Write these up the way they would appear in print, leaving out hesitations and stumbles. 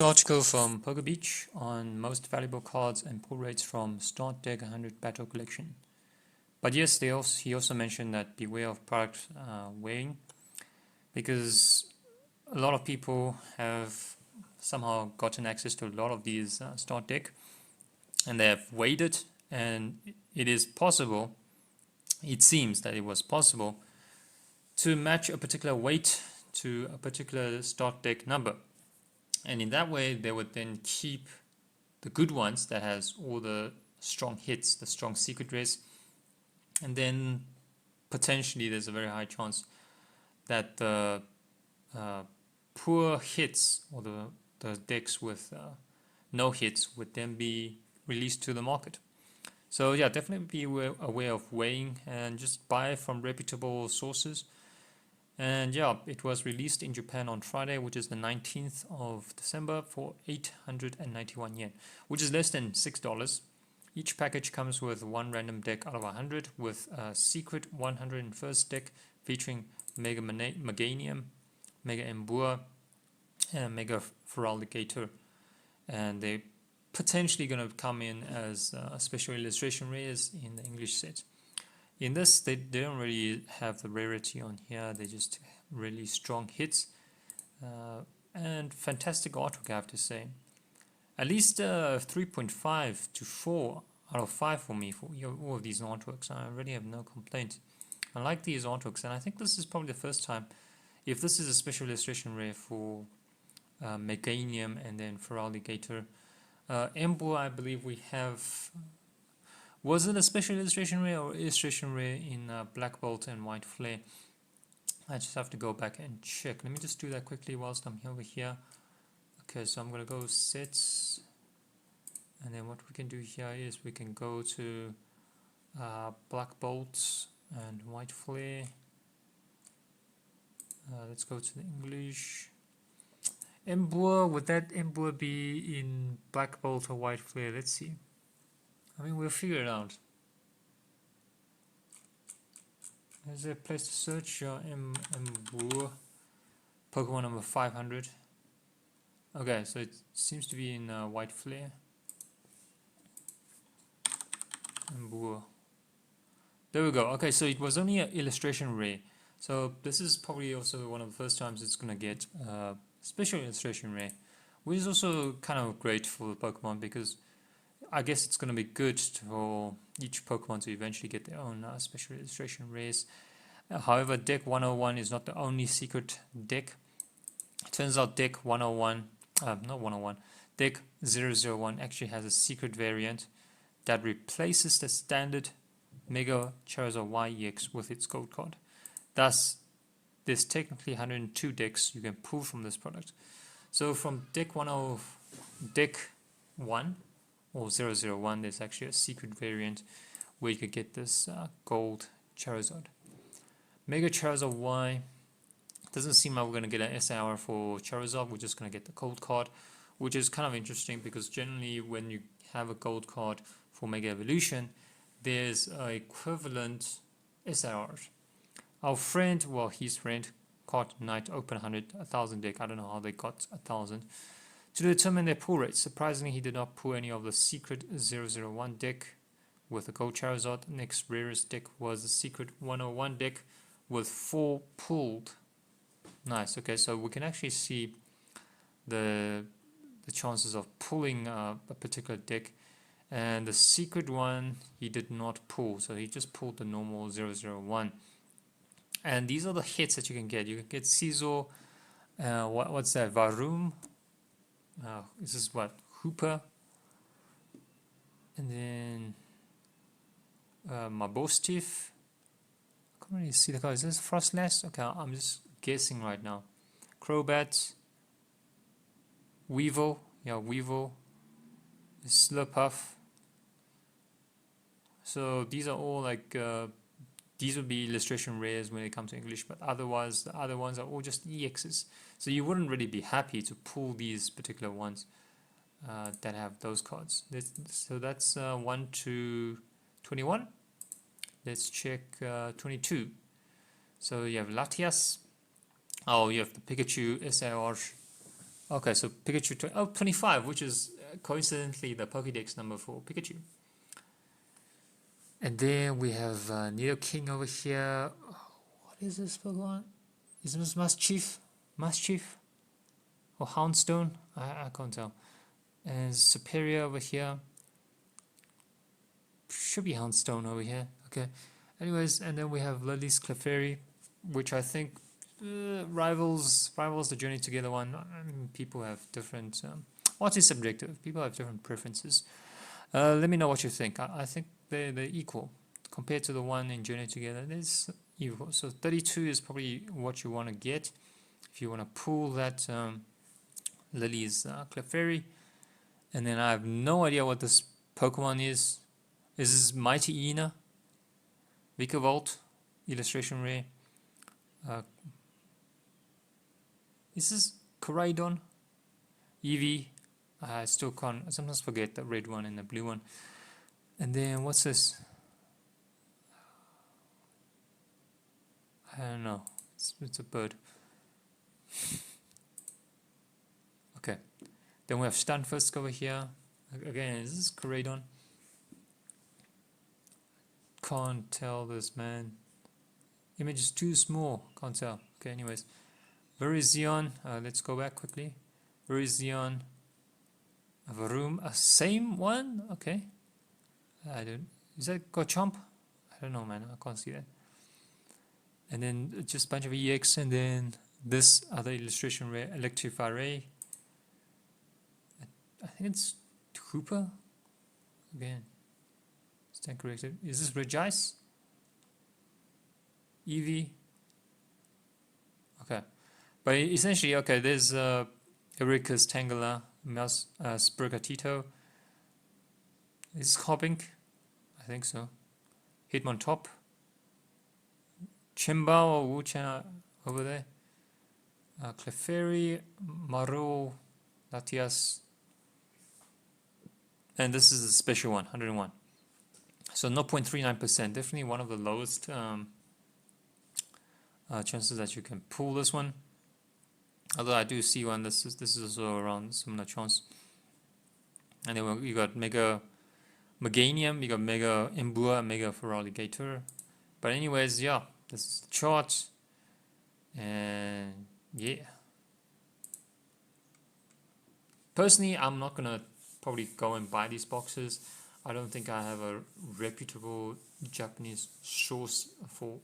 Article from Poker Beach on most valuable cards and pull rates from Start Deck 100 Battle Collection. But yes, he also mentioned that beware of product weighing, because a lot of people have somehow gotten access to a lot of these Start Deck, and they have weighed it, and it is possible, it seems that it was possible, to match a particular weight to a particular Start Deck number. And in that way, they would then keep the good ones that has all the strong hits, the strong secret rares, and then potentially there's a very high chance that the poor hits or the decks with no hits would then be released to the market. So yeah, definitely be aware of weighing and just buy from reputable sources. And yeah, it was released in Japan on Friday, which is the 19th of December, for 891 yen, which is less than $6. Each package comes with one random deck out of 100, with a secret 101st deck featuring Mega Meganium, Mega Embua, and Mega Feraligatr. And they're potentially going to come in as special illustration rares in the English set. In this, they don't really have the rarity on here. They just really strong hits and fantastic artwork, I have to say. At least 3.5 to 4 out of 5 for me for all of these artworks. I really have no complaint. I like these artworks, and I think this is probably the first time, if this is a special illustration rare for Meganium and then Feraligatr. Embo, I believe we have. Was it a special illustration rare or illustration rare in Black Bolt and White Flare? I just have to go back and check. Let me just do that quickly whilst I'm over here. Okay, so I'm going to go sets. And then what we can do here is we can go to Black Bolt and White Flare. Let's go to the English. Emboar, would that Emboar be in Black Bolt or White Flare? Let's see. I mean, we'll figure it out. Is there a place to search? Emboar, Pokemon number 500. Okay, so it seems to be in White Flare. Emboar. There we go. Okay, so it was only an illustration rare. So this is probably also one of the first times it's going to get special illustration rare, which is also kind of great for the Pokemon, because I guess it's going to be good for each Pokemon to eventually get their own special illustration rares. However, Deck 101 is not the only secret deck. It turns out Deck 101, not 101, Deck 001 actually has a secret variant that replaces the standard Mega Charizard YEX with its gold card. Thus, there's technically 102 decks you can pull from this product. So from Deck 1 or 001, there's actually a secret variant where you could get this gold Charizard. Mega Charizard Y, doesn't seem like we're going to get an SIR for Charizard. We're just going to get the gold card, which is kind of interesting, because generally when you have a gold card for Mega Evolution, there's an equivalent SIR. Our friend, well, his friend, caught Knight Open 1,000 deck. I don't know how they got 1,000. To determine their pull rate, surprisingly, he did not pull any of the secret 001 deck with a gold Charizard. Next rarest deck was the secret 101 deck with 4 pulled. Nice. Okay, so we can actually see the chances of pulling a particular deck. And the secret one, he did not pull, so he just pulled the normal 001. And these are the hits that you can get. You can get Scizor, what's that, Varum? This is what, Hooper, and then Mabostif. I can't really see the card. Is this Frostlass? Okay, I'm just guessing right now. Crobat, Weevil, yeah, Weevil, Slurpuff. So these are all like these would be illustration rares when it comes to English, but otherwise the other ones are all just EXs. So you wouldn't really be happy to pull these particular ones that have those cards. So that's 1 to 21. Let's check 22. So you have Latias. Oh, you have the Pikachu SIR Okay, so Pikachu, 25, which is coincidentally the Pokédex number for Pikachu. And then we have Nidoking over here. What is this Pokemon? Is this Maschief? Maschief? Or Houndstone? I can't tell. And Superior over here. Should be Houndstone over here. Okay. Anyways, and then we have Lily's Clefairy, which I think rivals the Journey Together one. I mean, people have different. What is subjective? People have different preferences. Let me know what you think. I think they're equal compared to the one in Journey Together. It's equal. So 32 is probably what you want to get if you want to pull that Lily's Clefairy. And then I have no idea what this Pokemon is. Is this Mighty Ina? Vikavolt, illustration rare. Is this Koraidon? Eevee. I still can't. I sometimes forget the red one and the blue one. And then what's this? I don't know. It's a bird. Okay. Then we have Stunfisk over here. Again, is this Koraidon? Can't tell this, man. Image is too small. Can't tell. Okay, anyways. Virizion. Let's go back quickly. Virizion. Varoom. Same one? Okay. I don't. Is that Garchomp? I don't know, man. I can't see that. And then just a bunch of EX, and then this other illustration rare, Electivire. I think it's Hooper. Again. Stand corrected. Is this Regice? Eevee. Okay. But essentially, okay, there's Ericus Tangela, Mouse Sprigatito. Is this Hoppink? I think so. Hitmontop. Chimbao or Wuchana over there. Clefairy, Maro, Latias. And this is the special one, 101. So 0.39%, definitely one of the lowest chances that you can pull this one. Although I do see one, this is also around similar chance. And then you got Mega Meganium, you got Mega Imbua, Mega Feraligatr. But anyways, yeah, this is the chart. And yeah. Personally, I'm not gonna probably go and buy these boxes. I don't think I have a reputable Japanese source for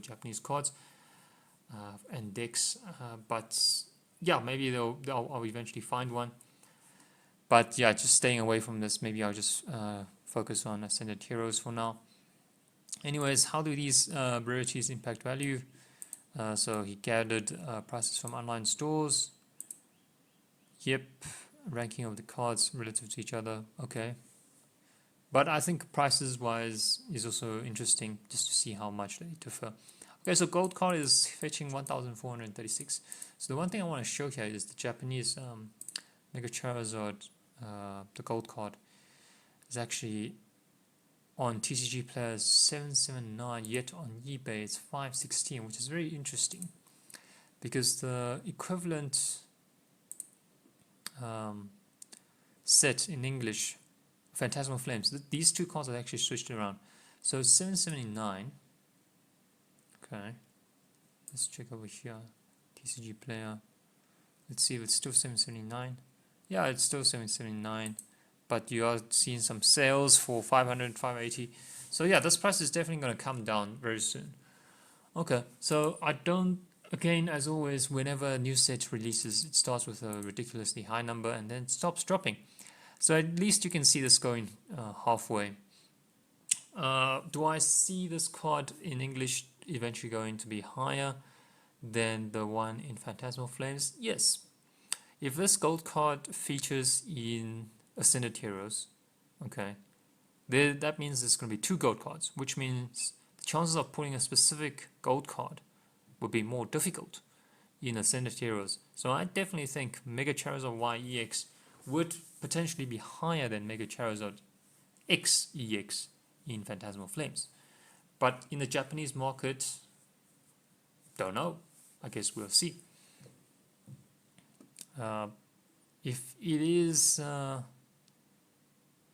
Japanese cards and decks. But yeah, maybe I'll eventually find one. But yeah, just staying away from this. Maybe I'll just focus on Ascended Heroes for now. Anyways, how do these rarities impact value? So he gathered prices from online stores. Yep. Ranking of the cards relative to each other. Okay. But I think prices wise is also interesting just to see how much they differ. Okay, so gold card is fetching 1,436. So the one thing I want to show here is the Japanese Mega Charizard, the gold card, is actually on TCG Players 779, yet on eBay it's 516, which is very interesting because the equivalent set in English, Phantasmal Flames, these two cards are actually switched around. So 779. Okay, let's check over here. TCG Player. Let's see if it's still 779. Yeah, it's still 779. But you are seeing some sales for 500, 580. So yeah, this price is definitely going to come down very soon. Okay, so I don't. Again, as always, whenever a new set releases, it starts with a ridiculously high number and then stops dropping. So at least you can see this going halfway. Do I see this card in English eventually going to be higher than the one in Phantasmal Flames? Yes. If this gold card features in Ascended Heroes, okay, that means there's going to be 2 gold cards, which means the chances of pulling a specific gold card would be more difficult in Ascended Heroes. So I definitely think Mega Charizard Y EX would potentially be higher than Mega Charizard X EX in Phantasmal Flames. But in the Japanese market, don't know. I guess we'll see. If it is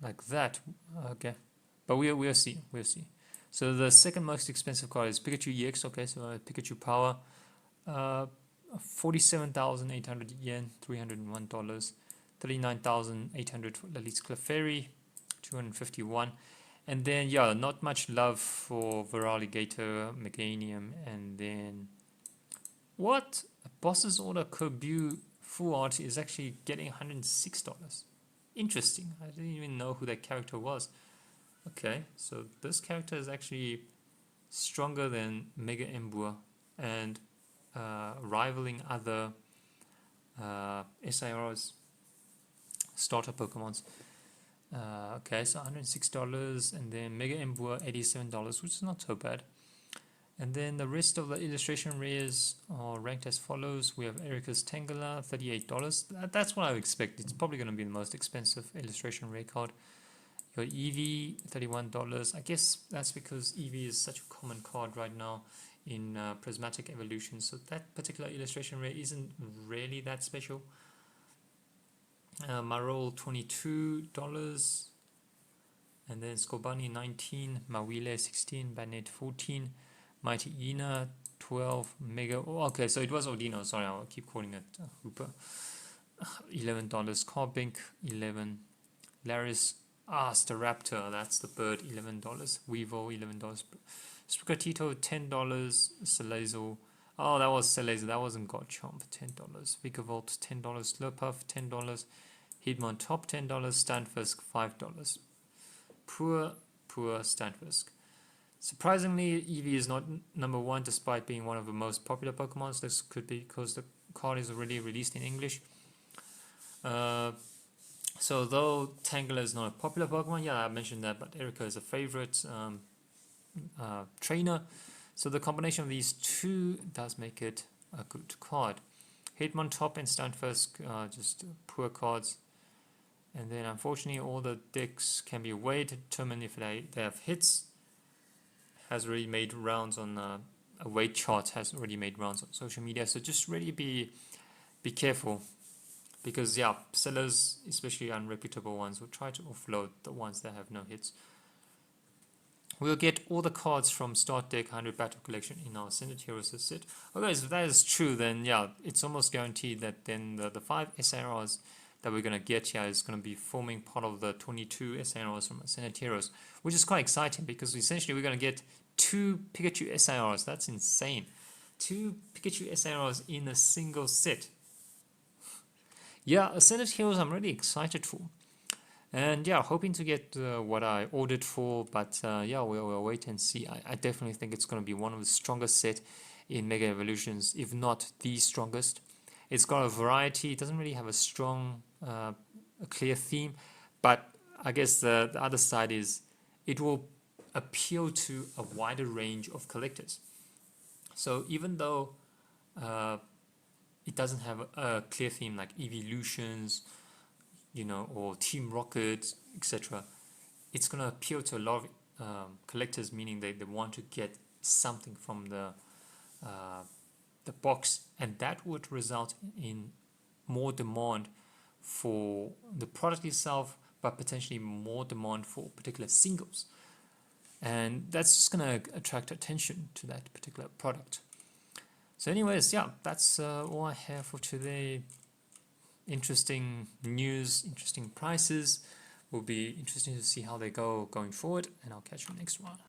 like that, okay, but we'll see, we'll see. So the second most expensive card is Pikachu EX. Okay, so Pikachu Power, 47,800 yen, $301. 39,800 for Lalit's Clefairy, 251. And then yeah, not much love for Varaligator, Meganium, and then what? A Boss's Order Kirby Full Art is actually getting $106. Interesting. I didn't even know who that character was. Okay, so this character is actually stronger than Mega Embuer and rivaling other SIRs, starter Pokemons. Okay, so $106, and then Mega Embuer $87, which is not so bad. And then the rest of the illustration rares are ranked as follows. We have Erica's Tangela, $38. That's what I would expect. It's probably going to be the most expensive illustration rare card. Your Eevee, $31. I guess that's because Eevee is such a common card right now in Prismatic Evolution. So that particular illustration rare isn't really that special. Marol, $22. And then Scorbunny, $19. Mawile, $16. Banet, $14. Mighty Ina, 12. Mega. Oh, okay, so it was Odino. Sorry, I'll keep calling it Hooper. $11. Carbink, $11. Laris, Staraptor, that's the bird, $11. Weevil, $11. Sprigatito, $10. Salazzle. Oh, that was Salazzle. That wasn't Godchomp. $10. Vikavolt, $10. Slurpuff, $10. Hitmontop, $10. Stanfisk, $5. Poor Stanfisk. Surprisingly, Eevee is not number one despite being one of the most popular Pokemons. This could be because the card is already released in English. So though Tangela is not a popular Pokemon, yeah, I mentioned that, but Erica is a favorite trainer. So the combination of these two does make it a good card. Hitmontop and Stunfisk are just poor cards. And then unfortunately all the decks can be weighed to determine if they have hits. Has already made rounds on a weight chart, has already made rounds on social media. So just really be careful. Because yeah, sellers, especially unreputable ones, will try to offload the ones that have no hits. We'll get all the cards from Start Deck 100 Battle Collection in our Ascended Heroes set. Okay, so if that is true, then yeah, it's almost guaranteed that then the 5 SRRs that we're going to get here is going to be forming part of the 22 SRRs from Ascended Heroes, which is quite exciting because essentially we're going to get 2 Pikachu SRRs. That's insane. 2 Pikachu SRRs in a single set. Yeah, Ascended Heroes I'm really excited for. And yeah, hoping to get what I ordered for, but yeah, we'll wait and see. I definitely think it's going to be one of the strongest set in Mega Evolutions, if not the strongest. It's got a variety. It doesn't really have a strong, a clear theme, but I guess the other side is it will appeal to a wider range of collectors. So even though it doesn't have a clear theme like Evolutions, you know, or Team Rocket, etc., it's going to appeal to a lot of collectors, meaning they want to get something from the box, and that would result in more demand for the product itself, but potentially more demand for particular singles, and that's just going to attract attention to that particular product. So anyways, yeah, that's all I have for today. Interesting news, interesting prices. Will be interesting to see how they go going forward, and I'll catch you next one.